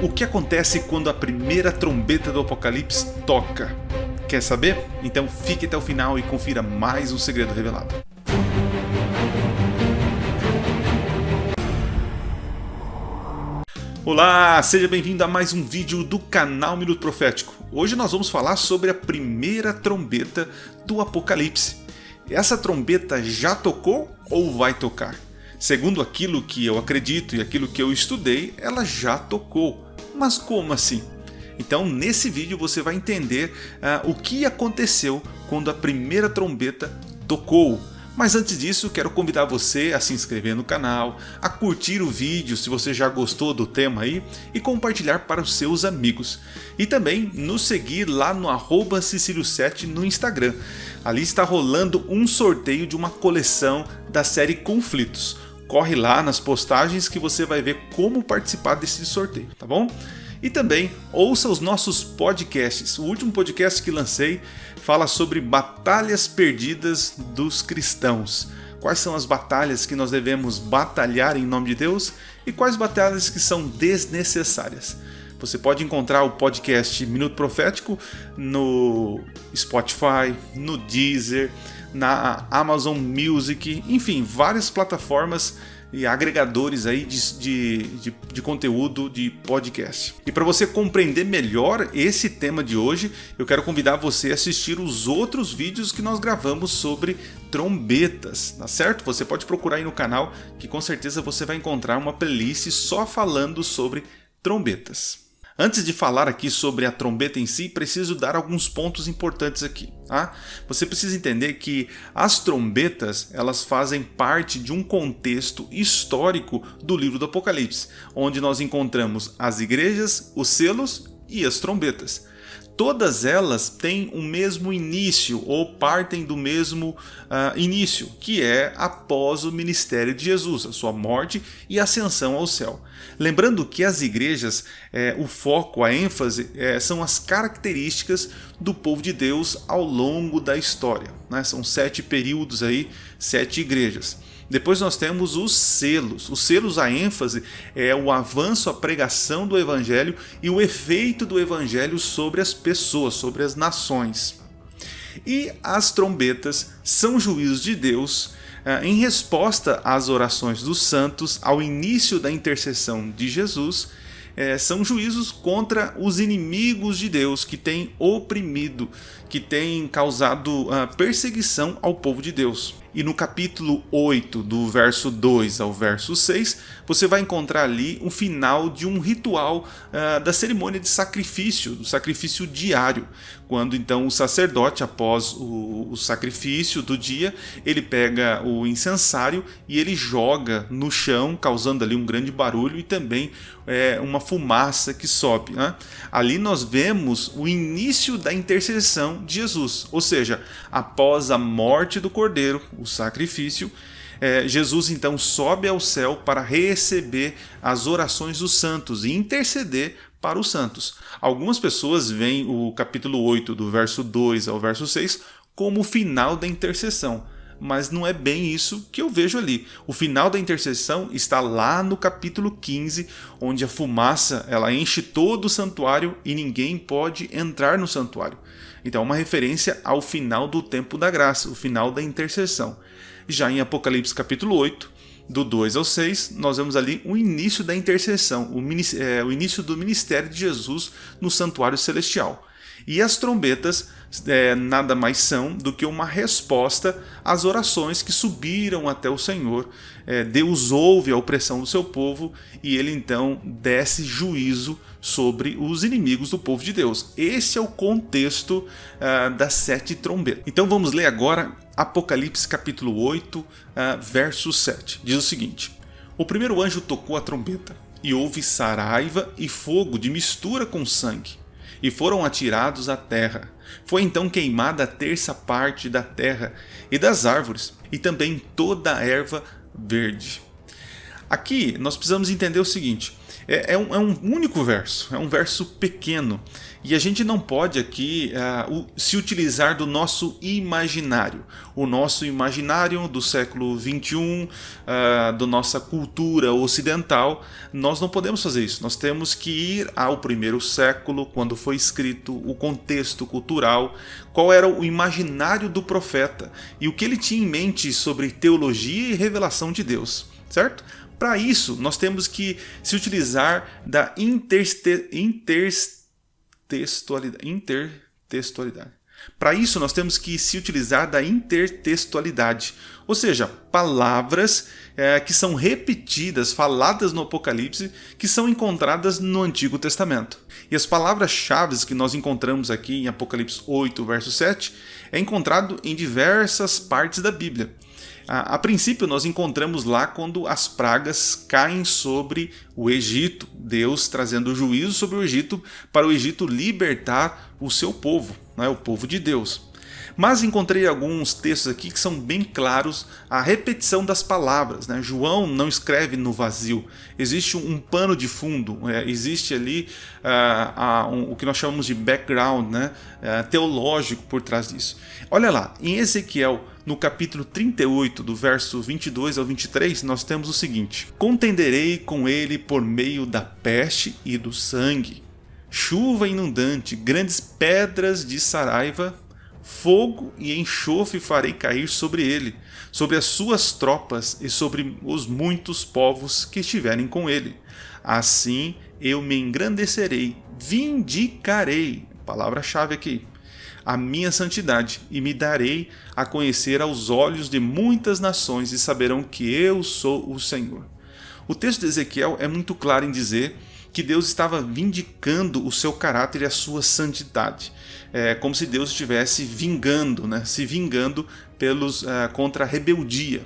O que acontece quando a primeira trombeta do Apocalipse toca? Quer saber? Então fique até o final e confira mais um segredo revelado. Olá, seja bem-vindo a mais um vídeo do canal Minuto Profético. Hoje nós vamos falar sobre a primeira trombeta do Apocalipse. Essa trombeta já tocou ou vai tocar? Segundo aquilo que eu acredito e aquilo que eu estudei, ela já tocou. Mas como assim? Então nesse vídeo você vai entender o que aconteceu quando a primeira trombeta tocou. Mas antes disso, quero convidar você a se inscrever no canal, a curtir o vídeo se você já gostou do tema aí e compartilhar para os seus amigos. E também nos seguir lá no @Cecilio7 no Instagram. Ali está rolando um sorteio de uma coleção da série Conflitos. Corre lá nas postagens que você vai ver como participar desse sorteio, tá bom? E também ouça os nossos podcasts. O último podcast que lancei fala sobre batalhas perdidas dos cristãos. Quais são as batalhas que nós devemos batalhar em nome de Deus e quais batalhas que são desnecessárias. Você pode encontrar o podcast Minuto Profético no Spotify, no Deezer, na Amazon Music, enfim, várias plataformas e agregadores aí de conteúdo de podcast. E para você compreender melhor esse tema de hoje, eu quero convidar você a assistir os outros vídeos que nós gravamos sobre trombetas, tá certo? Você pode procurar aí no canal que com certeza você vai encontrar uma playlist só falando sobre trombetas. Antes de falar aqui sobre a trombeta em si, preciso dar alguns pontos importantes aqui. Tá? Você precisa entender que as trombetas elas fazem parte de um contexto histórico do livro do Apocalipse, onde nós encontramos as igrejas, os selos e as trombetas. Todas elas têm o mesmo início ou partem do mesmo início, que é após o ministério de Jesus, a sua morte e ascensão ao céu. Lembrando que as igrejas, o foco, a ênfase, são as características do povo de Deus ao longo da história. Né? São 7 períodos aí, 7 igrejas. Depois nós temos os selos. Os selos, a ênfase é o avanço, a pregação do evangelho e o efeito do evangelho sobre as pessoas, sobre as nações. E as trombetas são juízos de Deus em resposta às orações dos santos, ao início da intercessão de Jesus. São juízos contra os inimigos de Deus que têm oprimido, que têm causado perseguição ao povo de Deus. E no capítulo 8, do verso 2 ao verso 6, você vai encontrar ali o final de um ritual da cerimônia de sacrifício, do sacrifício diário. Quando então o sacerdote, após o sacrifício do dia, ele pega o incensário e ele joga no chão, causando ali um grande barulho e também uma fumaça que sobe. Né? Ali nós vemos o início da intercessão de Jesus, ou seja, após a morte do Cordeiro, o sacrifício, Jesus então sobe ao céu para receber as orações dos santos e interceder para os santos. Algumas pessoas veem o capítulo 8, do verso 2 ao verso 6, como o final da intercessão. Mas não é bem isso que eu vejo ali. O final da intercessão está lá no capítulo 15, onde a fumaça ela enche todo o santuário e ninguém pode entrar no santuário. Então é uma referência ao final do tempo da graça, o final da intercessão. Já em Apocalipse capítulo 8, do 2 ao 6, nós vemos ali o início da intercessão, o início do ministério de Jesus no santuário celestial. E as trombetas nada mais são do que uma resposta às orações que subiram até o Senhor. Deus ouve a opressão do seu povo e ele então desce juízo sobre os inimigos do povo de Deus. Esse é o contexto das 7 trombetas. Então vamos ler agora Apocalipse capítulo 8, verso 7. Diz o seguinte: O primeiro anjo tocou a trombeta e houve saraiva e fogo de mistura com sangue. E foram atirados à terra. Foi então queimada a 1/3 parte da terra e das árvores, e também toda a erva verde. Aqui nós precisamos entender o seguinte: É um único verso, é um verso pequeno. E a gente não pode aqui se utilizar do nosso imaginário. O nosso imaginário do século XXI, da nossa cultura ocidental, nós não podemos fazer isso. Nós temos que ir ao primeiro século, quando foi escrito, o contexto cultural, qual era o imaginário do profeta e o que ele tinha em mente sobre teologia e revelação de Deus, certo? Para isso, nós temos que se utilizar da intertextualidade. Para isso, nós temos que se utilizar da intertextualidade, ou seja, palavras que são repetidas, faladas no Apocalipse, que são encontradas no Antigo Testamento. E as palavras-chave que nós encontramos aqui em Apocalipse 8, verso 7, é encontrado em diversas partes da Bíblia. A princípio, nós encontramos lá quando as pragas caem sobre o Egito, Deus trazendo juízo sobre o Egito para o Egito libertar o seu povo, né, o povo de Deus. Mas encontrei alguns textos aqui que são bem claros a repetição das palavras, né? João não escreve no vazio, existe um pano de fundo, existe ali o que nós chamamos de background, né? Teológico por trás disso. Olha lá, em Ezequiel, no capítulo 38, do verso 22 ao 23, nós temos o seguinte: contenderei com ele por meio da peste e do sangue, chuva inundante, grandes pedras de saraiva, fogo e enxofre farei cair sobre ele, sobre as suas tropas e sobre os muitos povos que estiverem com ele. Assim eu me engrandecerei, vindicarei, palavra-chave aqui, a minha santidade, e me darei a conhecer aos olhos de muitas nações, e saberão que eu sou o Senhor. O texto de Ezequiel é muito claro em dizer que Deus estava vindicando o seu caráter e a sua santidade. É como se Deus estivesse vingando, né? Se vingando contra a rebeldia.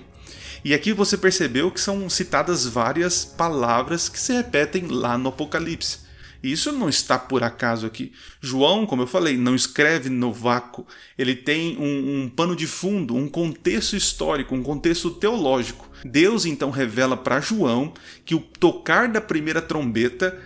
E aqui você percebeu que são citadas várias palavras que se repetem lá no Apocalipse. E isso não está por acaso aqui. João, como eu falei, não escreve no vácuo. Ele tem um pano de fundo, um contexto histórico, um contexto teológico. Deus então revela para João que o tocar da primeira trombeta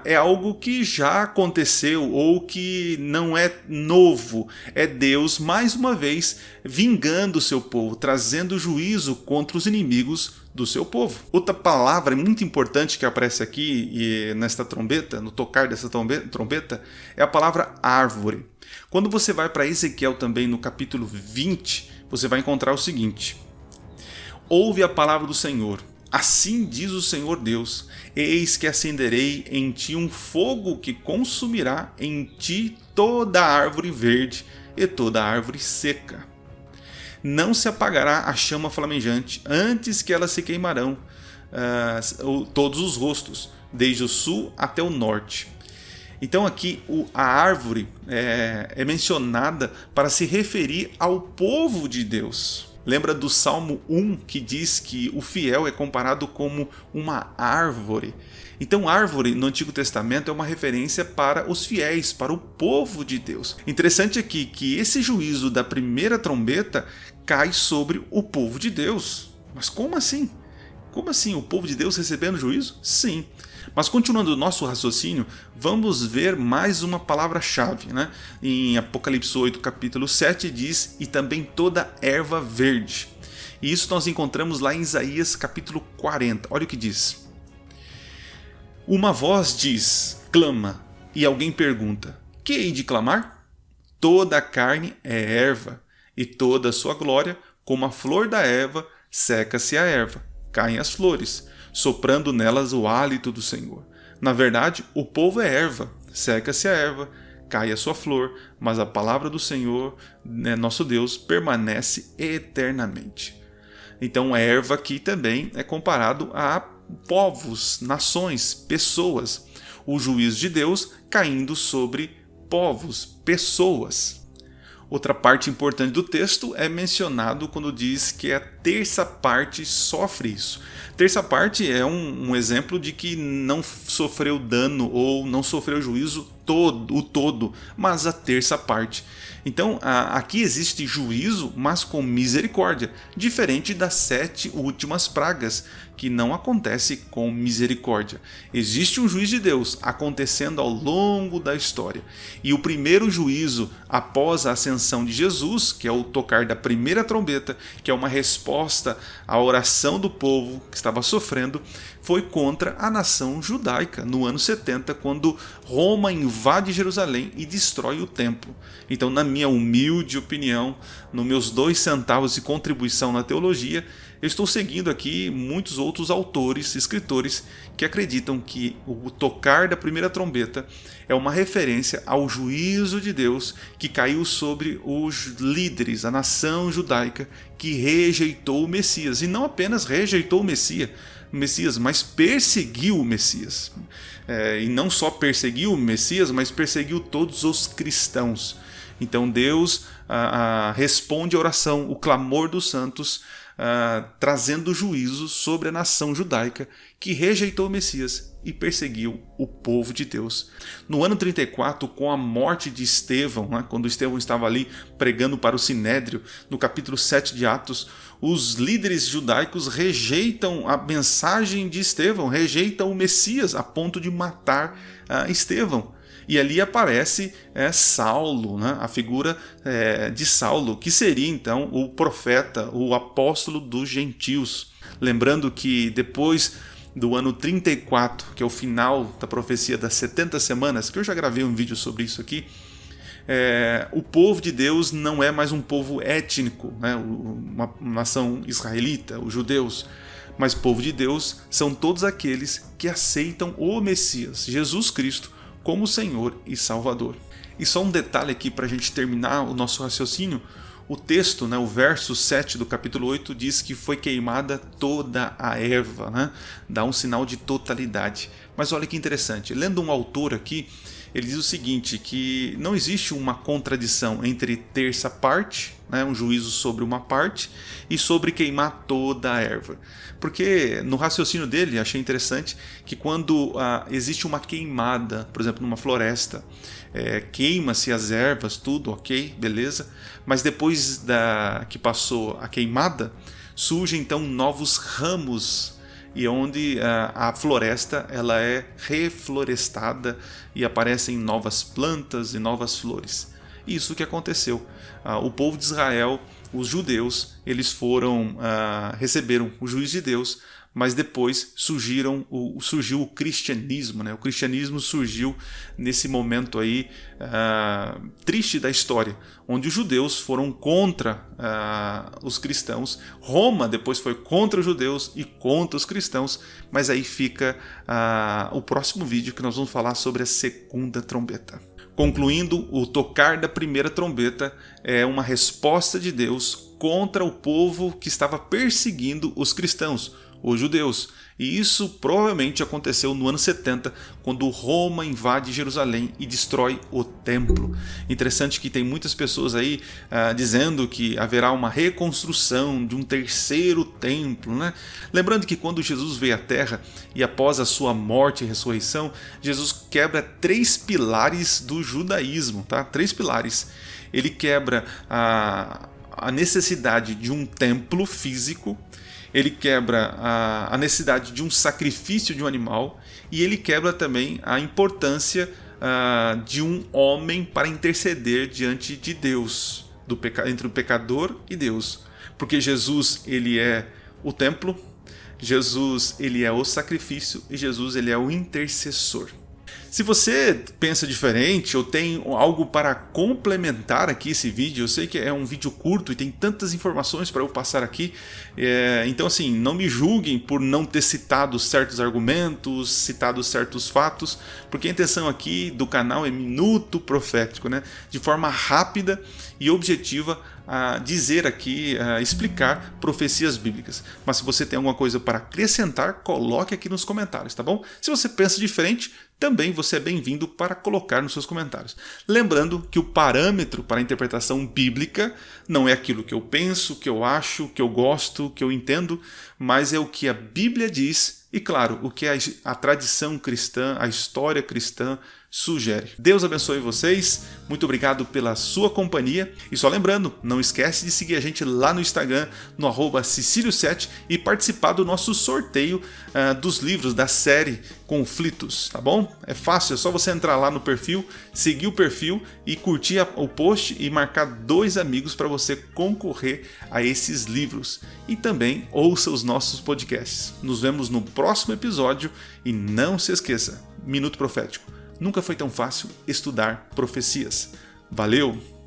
é algo que já aconteceu ou que não é novo. É Deus, mais uma vez, vingando o seu povo, trazendo juízo contra os inimigos do seu povo. Outra palavra muito importante que aparece aqui nesta trombeta, no tocar dessa trombeta, é a palavra árvore. Quando você vai para Ezequiel também, no capítulo 20, você vai encontrar o seguinte: ouve a palavra do Senhor, assim diz o Senhor Deus, eis que acenderei em ti um fogo que consumirá em ti toda a árvore verde e toda a árvore seca. Não se apagará a chama flamejante, antes que elas se queimarão todos os rostos, desde o sul até o norte. Então aqui a árvore é mencionada para se referir ao povo de Deus. Lembra do Salmo 1, que diz que o fiel é comparado como uma árvore. Então árvore no Antigo Testamento é uma referência para os fiéis, para o povo de Deus. Interessante aqui que esse juízo da primeira trombeta cai sobre o povo de Deus. Mas como assim? Como assim? O povo de Deus recebendo juízo? Sim. Mas continuando o nosso raciocínio, vamos ver mais uma palavra-chave, né? Em Apocalipse 8, capítulo 7, diz: e também toda erva verde. E isso nós encontramos lá em Isaías, capítulo 40. Olha o que diz. Uma voz diz, clama, e alguém pergunta, que hei de clamar? Toda a carne é erva, e toda a sua glória, como a flor da erva, seca-se a erva, caem as flores, soprando nelas o hálito do Senhor. Na verdade, o povo é erva, seca-se a erva, cai a sua flor, mas a palavra do Senhor, nosso Deus, permanece eternamente. Então, a erva aqui também é comparado a povos, nações, pessoas. O juízo de Deus caindo sobre povos, pessoas. Outra parte importante do texto é mencionado quando diz que é terça parte sofre isso. Terça parte é um exemplo de que não sofreu dano ou não sofreu juízo o todo, mas a terça parte. Então aqui existe juízo, mas com misericórdia, diferente das 7 últimas pragas, que não acontece com misericórdia. Existe um juízo de Deus acontecendo ao longo da história. E o primeiro juízo após a ascensão de Jesus, que é o tocar da primeira trombeta, que é uma resposta à oração do povo que estava sofrendo, foi contra a nação judaica no ano 70, quando Roma invade Jerusalém e destrói o templo. Então, na minha humilde opinião, nos meus 2 centavos de contribuição na teologia, eu estou seguindo aqui muitos outros autores, escritores, que acreditam que o tocar da primeira trombeta é uma referência ao juízo de Deus que caiu sobre os líderes, a nação judaica, que rejeitou o Messias. E não apenas rejeitou o Messias, mas perseguiu o Messias. E não só perseguiu o Messias, mas perseguiu todos os cristãos. Então Deus responde a oração, o clamor dos santos, trazendo juízo sobre a nação judaica que rejeitou o Messias e perseguiu o povo de Deus. No ano 34, com a morte de Estevão, quando Estevão estava ali pregando para o Sinédrio, no capítulo 7 de Atos, os líderes judaicos rejeitam a mensagem de Estevão, rejeitam o Messias a ponto de matar Estevão. E ali aparece Saulo, a figura de Saulo, que seria então o profeta, o apóstolo dos gentios. Lembrando que depois do ano 34, que é o final da profecia das 70 semanas, que eu já gravei um vídeo sobre isso aqui, o povo de Deus não é mais um povo étnico, uma nação israelita, os judeus, mas o povo de Deus são todos aqueles que aceitam o Messias, Jesus Cristo, como Senhor e Salvador. E só um detalhe aqui para a gente terminar o nosso raciocínio: o texto, o verso 7 do capítulo 8 diz que foi queimada toda a erva, dá um sinal de totalidade. Mas olha que interessante, lendo um autor aqui, ele diz o seguinte, que não existe uma contradição entre terça parte, um juízo sobre uma parte, e sobre queimar toda a erva. Porque no raciocínio dele, achei interessante que quando existe uma queimada, por exemplo, numa floresta, queima-se as ervas, tudo ok, beleza, mas depois que passou a queimada, surgem então novos ramos, e onde a floresta ela é reflorestada e aparecem novas plantas e novas flores. Isso que aconteceu. O povo de Israel, os judeus, eles receberam o juízo de Deus, mas depois surgiu o cristianismo. O cristianismo surgiu nesse momento aí triste da história, onde os judeus foram contra os cristãos. Roma depois foi contra os judeus e contra os cristãos, mas aí fica o próximo vídeo, que nós vamos falar sobre a segunda trombeta. Concluindo, o tocar da primeira trombeta é uma resposta de Deus contra o povo que estava perseguindo os cristãos, os judeus. E isso provavelmente aconteceu no ano 70, quando Roma invade Jerusalém e destrói o templo. Interessante que tem muitas pessoas aí dizendo que haverá uma reconstrução de um terceiro templo, Lembrando que quando Jesus veio à Terra e após a sua morte e ressurreição, Jesus quebra 3 pilares do judaísmo, 3 pilares. Ele quebra a necessidade de um templo físico, ele quebra a necessidade de um sacrifício de um animal, e ele quebra também a importância de um homem para interceder diante de Deus, entre o pecador e Deus. Porque Jesus ele é o templo, Jesus ele é o sacrifício e Jesus ele é o intercessor. Se você pensa diferente ou tem algo para complementar aqui esse vídeo, eu sei que é um vídeo curto e tem tantas informações para eu passar aqui, então assim, não me julguem por não ter citado certos argumentos, citado certos fatos, porque a intenção aqui do canal é minuto profético, de forma rápida e objetiva, dizer aqui, explicar profecias bíblicas. Mas se você tem alguma coisa para acrescentar, coloque aqui nos comentários, tá bom? Se você pensa diferente, também você é bem-vindo para colocar nos seus comentários. Lembrando que o parâmetro para a interpretação bíblica não é aquilo que eu penso, que eu acho, que eu gosto, que eu entendo, mas é o que a Bíblia diz e, claro, o que a tradição cristã, a história cristã sugere. Deus abençoe vocês, muito obrigado pela sua companhia e só lembrando, não esquece de seguir a gente lá no Instagram, no @Cecilio7 e participar do nosso sorteio dos livros da série Conflitos, tá bom? É fácil, é só você entrar lá no perfil, seguir o perfil e curtir o post e marcar 2 amigos para você concorrer a esses livros. E também ouça os nossos podcasts. Nos vemos no próximo episódio e não se esqueça, Minuto Profético. Nunca foi tão fácil estudar profecias. Valeu!